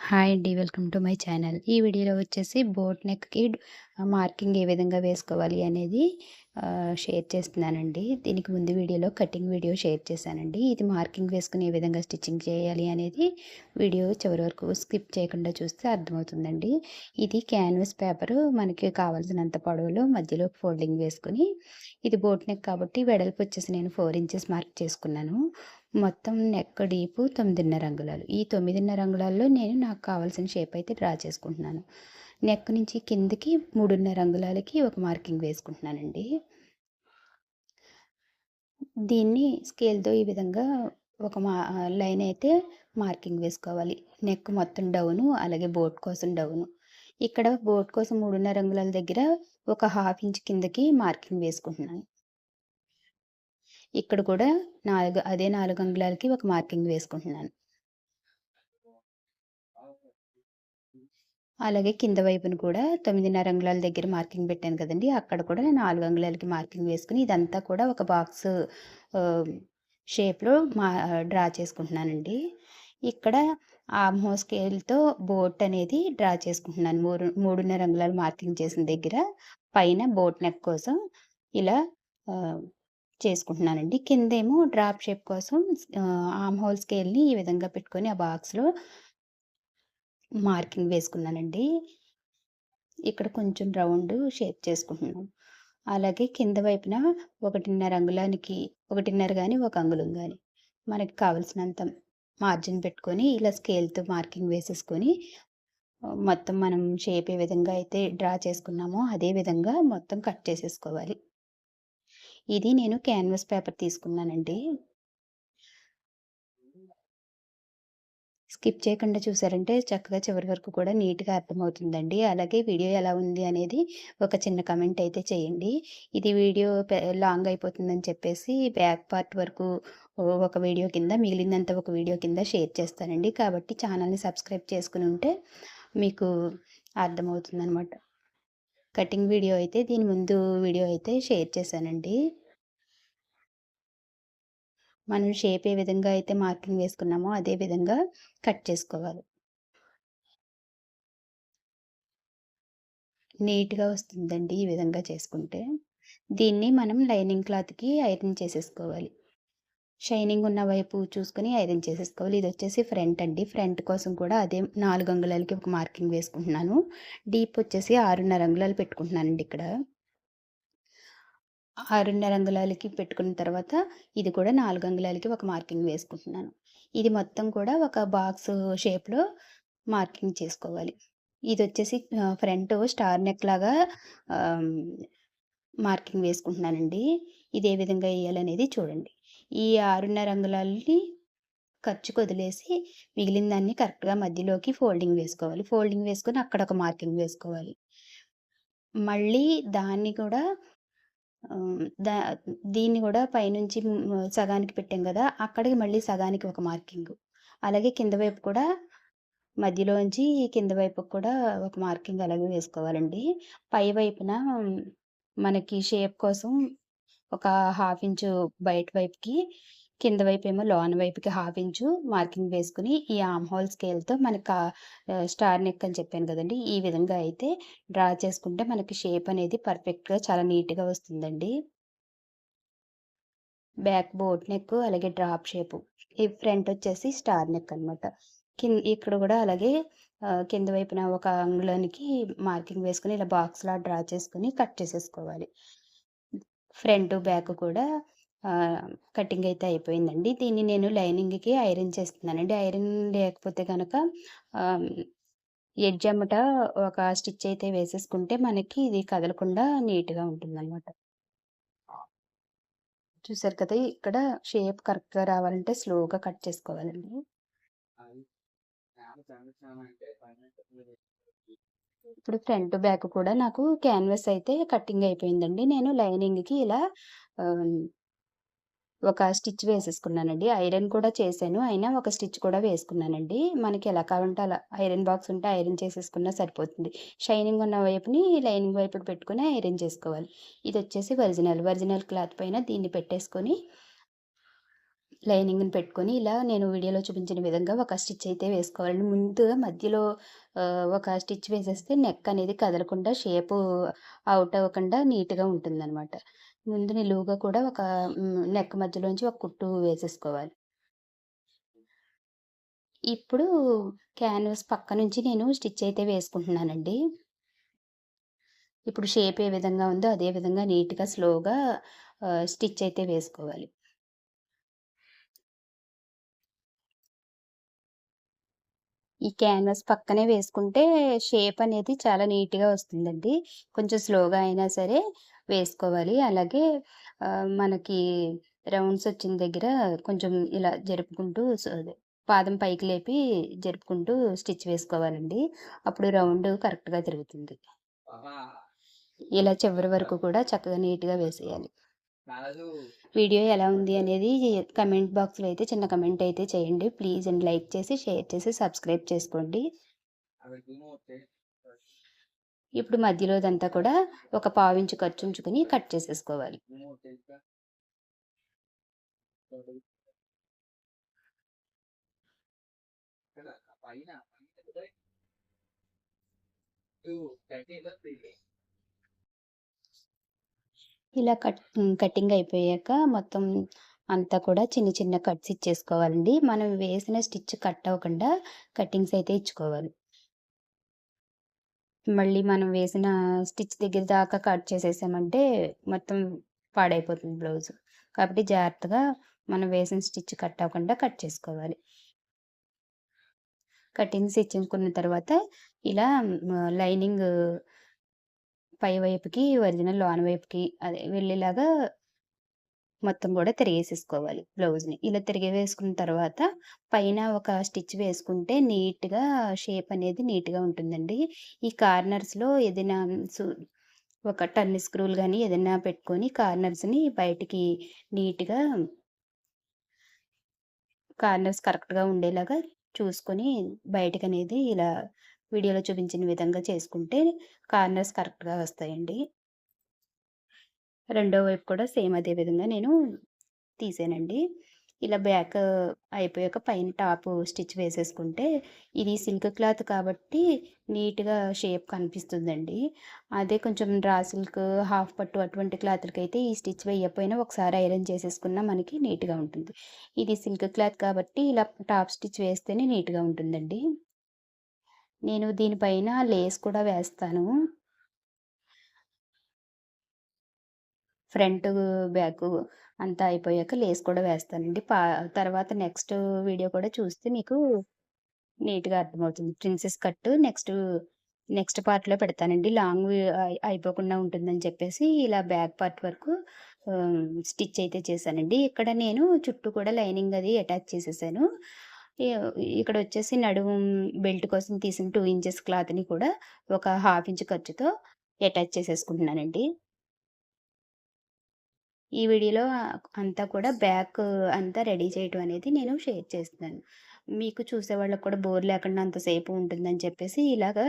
Hi అండి. Welcome to my channel. ఈ వీడియోలో వచ్చేసి బోట్ నెక్‌కి మార్కింగ్ ఏ విధంగా వేసుకోవాలి అనేది షేర్ చేస్తున్నానండి. దీనికి ముందు వీడియోలో కటింగ్ వీడియో షేర్ చేశానండి. ఇది మార్కింగ్ వేసుకొని ఏ విధంగా స్టిచ్చింగ్ చేయాలి అనేది వీడియో చివరి వరకు స్కిప్ చేయకుండా చూస్తే అర్థమవుతుందండి. ఇది క్యాన్వాస్ పేపరు మనకి కావాల్సినంత పొడవులో మధ్యలో ఫోల్డింగ్ వేసుకొని, ఇది బోట్ నెక్ కాబట్టి వెడల్పు వచ్చేసి నేను 4 ఇంచెస్ మార్క్ చేసుకున్నాను. మొత్తం నెక్ డీపు 9.5 అంగుళాలు. ఈ 9.5 అంగుళాల్లో నేను నాకు కావాల్సిన షేప్ అయితే డ్రా చేసుకుంటున్నాను. నెక్ నుంచి కిందకి 3.5 అంగుళాలకి ఒక మార్కింగ్ వేసుకుంటున్నానండి. దీన్ని స్కేల్‌తో ఈ విధంగా ఒక లైన్ అయితే మార్కింగ్ వేసుకోవాలి. నెక్ మొత్తం డౌను, అలాగే బోట్ కోసం డౌను. ఇక్కడ బోట్ కోసం 3.5 అంగుళాల దగ్గర ఒక హాఫ్ ఇంచ్ కిందకి మార్కింగ్ వేసుకుంటున్నాను. ఇక్కడ కూడా 4 అంగుళాలకి ఒక మార్కింగ్ వేసుకుంటున్నాను. అలాగే కింద వైపున కూడా 9.5 అంగుళాల దగ్గర మార్కింగ్ పెట్టాను కదండీ! అక్కడ కూడా 4 అంగుళాలకి మార్కింగ్ వేసుకొని ఇదంతా కూడా ఒక బాక్స్ ఆహ్, షేప్‌లో డ్రా చేసుకుంటున్నానండి. ఇక్కడ ఆర్మ్ హోల్ స్కేల్‌తో బోట్ అనేది డ్రా చేసుకుంటున్నాను. 3.5 అంగుళాలు మార్కింగ్ చేసిన దగ్గర పైన బోట్ నెక్ కోసం ఇలా ఆహ్, చేసుకుంటున్నానండి. కిందేమో డ్రాప్ షేప్ కోసం ఆర్మ్ హోల్ స్కేల్‌ని ఈ విధంగా పెట్టుకొని ఆ బాక్స్‌లో మార్కింగ్ వేసుకున్నానండి. ఇక్కడ కొంచెం రౌండ్ షేప్ చేసుకుంటున్నాను. అలాగే కింద వైపున 1.5 అంగుళానికి 1.5 గాని, 1 అంగుళం గాని మనకి కావాల్సినంత మార్జిన్ పెట్టుకొని ఇలా స్కేల్‌తో మార్కింగ్ వేసేసుకొని మొత్తం మనం షేప్ ఏ విధంగా అయితే డ్రా చేసుకున్నామో అదే విధంగా మొత్తం కట్ చేసేసుకోవాలి. ఇది నేను క్యాన్వాస్ పేపర్ తీసుకున్నానండి. స్కిప్ చేయకుండా చూసారంటే చక్కగా చివరి వరకు కూడా నీట్‌గా అర్థమవుతుందండి. అలాగే వీడియో ఎలా ఉంది అనేది ఒక చిన్న కామెంట్ అయితే చేయండి. ఇది వీడియో లాంగ్ అయిపోతుందని చెప్పేసి బ్యాక్ పార్ట్ వరకు ఒక వీడియో కింద మిగిలిందంతా ఒక వీడియో కింద షేర్ చేస్తానండి. కాబట్టి ఛానల్‌ని సబ్స్క్రైబ్ చేసుకొని ఉంటే మీకు అర్థమవుతుందనమాట. కటింగ్ వీడియో అయితే దీని ముందు వీడియో అయితే షేర్ చేశానండి. మనం షేప్ ఏ విధంగా అయితే మార్కింగ్ వేసుకున్నామో అదే విధంగా కట్ చేసుకోవాలి. నీట్‌గా వస్తుందండి ఈ విధంగా చేసుకుంటే. దీన్ని మనం లైనింగ్ క్లాత్‌కి ఐరన్ చేసేసుకోవాలి. షైనింగ్ ఉన్న వైపు చూసుకొని ఐరన్ చేసేసుకోవాలి. ఇదొచ్చేసి ఫ్రంట్ అండి. ఫ్రంట్ కోసం కూడా అదే 4 అంగుళాలకి ఒక మార్కింగ్ వేసుకుంటున్నాను. డీప్ వచ్చేసి 6.5 అంగుళాలు పెట్టుకుంటున్నానండి ఇక్కడ. 6.5 అంగుళాలకి పెట్టుకున్న తర్వాత ఇది కూడా 4 అంగుళాలకి ఒక మార్కింగ్ వేసుకుంటున్నాను. ఇది మొత్తం కూడా ఒక బాక్స్ షేప్‌లో మార్కింగ్ చేసుకోవాలి. ఇదొచ్చేసి ఫ్రంట్ స్టార్ నెక్ లాగా ఆహ్, మార్కింగ్ వేసుకుంటున్నానండి. ఇదే విధంగా ఎయ్యాలనేది చూడండి. ఈ 6.5 అంగుళాలని ఖర్చుకొదిలేసి మిగిలిన దాన్ని కరెక్ట్‌గా మధ్యలోకి ఫోల్డింగ్ వేసుకోవాలి. ఫోల్డింగ్ వేసుకొని అక్కడ ఒక మార్కింగ్ వేసుకోవాలి. మళ్ళీ దాన్ని కూడా ఆహ్, దా దీన్ని గూడా పైనుంచి సగానికి పెట్టాం గదా! అక్కడికి మళ్ళీ సగానికి ఒక మార్కింగు. అలాగే కింద వైపు కూడా మధ్యలోంచి కింద వైపుకి కూడా ఒక మార్కింగ్ అలాగే వేసుకోవాలండి. పై వైపున మనకి షేప్ కోసం ఒక హాఫ్ ఇంచు బయట వైపుకి, కింద వైపేమో లోన వైపుకి హాఫ్ ఇంచు మార్కింగ్ వేసుకొని, ఈ ఆర్మ్ హోల్ స్కేల్‌తో మనకా స్టార్ నెక్ అని చెప్పాను గదండీ! ఈ విధంగా అయితే డ్రా చేసుకుంటే మనకి షేప్ అనేది పర్ఫెక్ట్‌గా చాలా నీట్‌గా వస్తుందండి. బ్యాక్ బోట్ నెక్ అలాగే డ్రాప్ షేపు. ఈ ఫ్రంట్ వచ్చేసి స్టార్ నెక్ అనమాట. ఇక్కడ గూడా అలాగే కింద వైపున ఒక అంగుళానికి మార్కింగ్ వేసుకొని ఇలా బాక్స్‌లా డ్రా చేసుకొని కట్ చేసేసుకోవాలి. ఫ్రంట్, బ్యాక్ కూడా కటింగ్ అయితే అయిపోయిందండి. దీన్ని నేను లైనింగ్‌కి ఐరన్ చేస్తున్నానండి. ఐరన్ లేకపోతే గనక ఆహ్, ఎడ్జ్ ఎమ్మట ఒక స్టిచ్ అయితే వేసేసుకుంటే మనకి ఇది కదలకుండా నీట్‌గా ఉంటుందనమాట. చూసారు కదా! ఇక్కడ షేప్ కరెక్ట్‌గా రావాలంటే స్లోగా కట్ చేసుకోవాలండి. ఇప్పుడు ఫ్రంట్, బ్యాక్ కూడా నాకు క్యాన్వాస్ అయితే కటింగ్ అయిపోయిందండి. నేను లైనింగ్‌కి ఇలా ఆహ్, ఒక స్టిచ్ వేసేసుకున్నానండి. ఐరన్ కూడా చేశాను. అయినా ఒక స్టిచ్ కూడా వేసుకున్నానండి. మనకి ఎలా కావాలంటే అలా ఐరన్ బాక్స్ ఉంటే ఐరన్ చేసేసుకున్నా సరిపోతుంది. షైనింగ్ ఉన్న వైపుని లైనింగ్ వైపుకి పెట్టుకొని ఐరన్ చేసుకోవాలి. ఇదొచ్చేసి ఒరిజినల్. ఒరిజినల్ క్లాత్ పైన దీన్ని పెట్టేసుకొని లైనింగ్‌ని పెట్టుకొని ఇలా నేను వీడియోలో చూపించిన విధంగా ఒక స్టిచ్ అయితే వేసుకోవాలండి. ముందుగా మధ్యలో ఒక స్టిచ్ వేసేస్తే నెక్ అనేది కదలకుండా షేపు ఔట్ అవ్వకుండా నీట్‌గా ఉంటుందనమాట. ముందు నిలువుగా కూడా ఒక నెక్ మధ్యలోంచి ఒక కుట్టు వేసేసుకోవాలి. ఇప్పుడు క్యాన్వాస్ పక్క నుంచి నేను స్టిచ్ అయితే వేసుకుంటున్నానండి. ఇప్పుడు షేప్ ఏ విధంగా ఉందో అదే విధంగా నీట్‌గా స్లోగా స్టిచ్ అయితే వేసుకోవాలి. ఈ క్యాన్వాస్ పక్కనే వేసుకుంటే షేప్ అనేది చాలా నీట్‌గా వస్తుందండి. కొంచెం స్లోగా అయినా సరే వేసుకోవాలి. అలాగే మనకి రౌండ్స్ వచ్చిన దగ్గర కొంచెం ఇలా జరుపుకుంటూ అదే పాదం పైకి లేపి జరుపుకుంటూ స్టిచ్ వేసుకోవాలండి. అప్పుడు రౌండ్ కరెక్ట్‌గా తిరుగుతుంది. ఇలా చివరి వరకు కూడా చక్కగా నీట్‌గా వేసేయాలి. వీడియో ఎలా ఉంది అనేది కమెంట్ బాక్స్‌లో అయితే చిన్న కమెంట్ అయితే చేయండి. ప్లీజ్ అండ్ లైక్ చేసి, షేర్ చేసి, సబ్స్క్రైబ్ చేసుకోండి. ఇప్పుడు మధ్యలోదంతా కూడా ఒక పావించు ఖర్చుంచుకొని కట్ చేసేసుకోవాలి. ఇలా కటింగ్ అయిపోయాక మొత్తం అంతా కూడా చిన్న చిన్న కట్స్ ఇచ్చేసుకోవాలండి. మనం వేసిన స్టిచ్ కట్ అవ్వకుండా కటింగ్స్ అయితే ఇచ్చుకోవాలి. మళ్ళీ మనం వేసిన స్టిచ్ దగ్గర దాకా కట్ చేసేసామంటే మొత్తం పాడైపోతుంది బ్లౌజు. కాబట్టి జాగ్రత్తగా మనం వేసిన స్టిచ్ కట్ అవ్వకుండా కట్ చేసుకోవాలి. కటింగ్స్ ఇచ్చేసుకున్న తర్వాత ఇలా లైనింగ్ పై వైపుకి, ఒరిజినల్ లోన వైపుకి అదే వెళ్ళేలాగా మొత్తం గూడా తిరిగేసేసుకోవాలి బ్లౌజ్‌ని. ఇలా తిరిగేసుకున్న తర్వాత పైన ఒక స్టిచ్ వేసుకుంటే నీట్‌గా షేప్ అనేది నీట్‌గా ఉంటుందండి. ఈ కార్నర్స్‌లో ఏదైనా సు ఒక టర్న్ స్క్రూలు గాని ఏదైనా పెట్టుకొని కార్నర్స్‌ని బయటికి నీట్‌గా కార్నర్స్ కరెక్ట్‌గా ఉండేలాగా చూసుకొని బయటకనేది ఇలా వీడియోలో చూపించిన విధంగా చేసుకుంటే కార్నర్స్ కరెక్ట్‌గా వస్తాయండి. రెండో వైపు కూడా సేమ్ అదే విధంగా నేను తీసానండి. ఇలా బ్యాక్ అయిపోయాక పైన టాపు స్టిచ్ వేసేసుకుంటే, ఇది సిల్క్ క్లాత్ కాబట్టి నీట్‌గా షేప్ కనిపిస్తుందండి. అదే కొంచెం డ్రా సిల్క్, హాఫ్ పట్టు అటువంటి క్లాతులకైతే ఈ స్టిచ్ వేయకపోయినా ఒకసారి ఐరన్ చేసేసుకున్నా మనకి నీట్‌గా ఉంటుంది. ఇది సిల్క్ క్లాత్ కాబట్టి ఇలా టాప్ స్టిచ్ వేస్తేనే నీట్‌గా ఉంటుందండి. నేను దీనిపైన లేస్ కూడా వేస్తాను. ఫ్రంటు, బ్యాకు అంతా అయిపోయాక లేస్ కూడా వేస్తానండి. తర్వాత నెక్స్ట్ వీడియో కూడా చూస్తే మీకు నీట్‌గా అర్థమవుతుంది. ప్రిన్సెస్ కట్ నెక్స్ట్ పార్ట్‌లో పెడతానండి. లాంగ్ అయిపోకుండా ఉంటుందని చెప్పేసి ఇలా బ్యాక్ పార్ట్ వరకు స్టిచ్ అయితే చేశానండి. ఇక్కడ నేను చుట్టూ కూడా లైనింగ్ అది అటాచ్ చేసేసాను. ఇ ఇక్కడొచ్చేసి నడుము బెల్ట్ కోసం తీసిన 2 ఇంచెస్ క్లాత్‌ని కూడా ఒక హాఫ్ ఇంచ్ ఖర్చుతో అటాచ్ చేసేసుకుంటున్నానండి. ఈ వీడియోలో అంతా కూడా బ్యాక్ అంతా రెడీ చేయటం అనేది నేను షేర్ చేస్తున్నాను. మీకు చూసేవాళ్ళకి కూడా బోర్ లేకుండా అంతసేపు ఉంటుందని చెప్పేసి ఇలాగా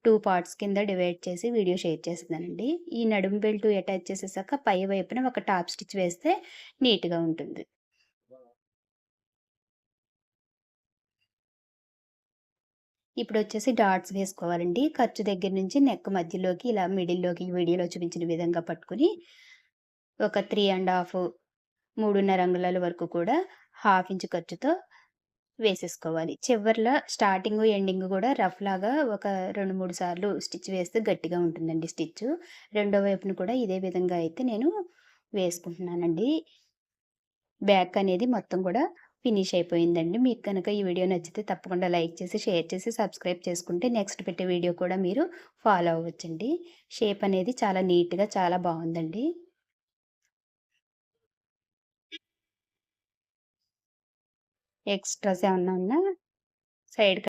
2 పార్ట్స్ కింద డివైడ్ చేసి వీడియో షేర్ చేస్తున్నానండి. ఈ నడుము బెల్ట్ అటాచ్ చేసేసాక పై వైపున ఒక టాప్ స్టిచ్ వేస్తే నీట్‌గా ఉంటుంది. ఇప్పుడొచ్చేసి డాట్స్ వేసుకోవాలండి. ఖర్చు దగ్గర నుంచి నెక్ మధ్యలోకి ఇలా మిడిల్‌లోకి వీడియోలో చూపించిన విధంగా పట్టుకొని ఒక 3.5 అంగుళాల వరకు కూడా హాఫ్ ఇంచ్ ఖర్చుతో వేసేసుకోవాలి. చివర్ల స్టార్టింగు, ఎండింగ్ గూడా రఫ్‌లాగా ఒక 2, 3 సార్లు స్టిచ్ వేస్తే గట్టిగా ఉంటుందండి స్టిచ్చు. రెండో వైపున కూడా ఇదే విధంగా అయితే నేను వేసుకుంటున్నానండి. బ్యాక్ అనేది మొత్తం గూడా ఫినిష్ అయిపోయిందండి. మీకు గనక ఈ వీడియో నచ్చితే తప్పకుండా లైక్ చేసి, షేర్ చేసి, సబ్స్క్రైబ్ చేసుకుంటే నెక్స్ట్ పెట్టే వీడియో కూడా మీరు ఫాలో అవ్వచ్చండి. షేప్ అనేది చాలా నీట్‌గా చాలా బావుందండి. ఎక్స్‌ట్రాస్ ఏమన్నా ఉన్నా సైడ్‌కి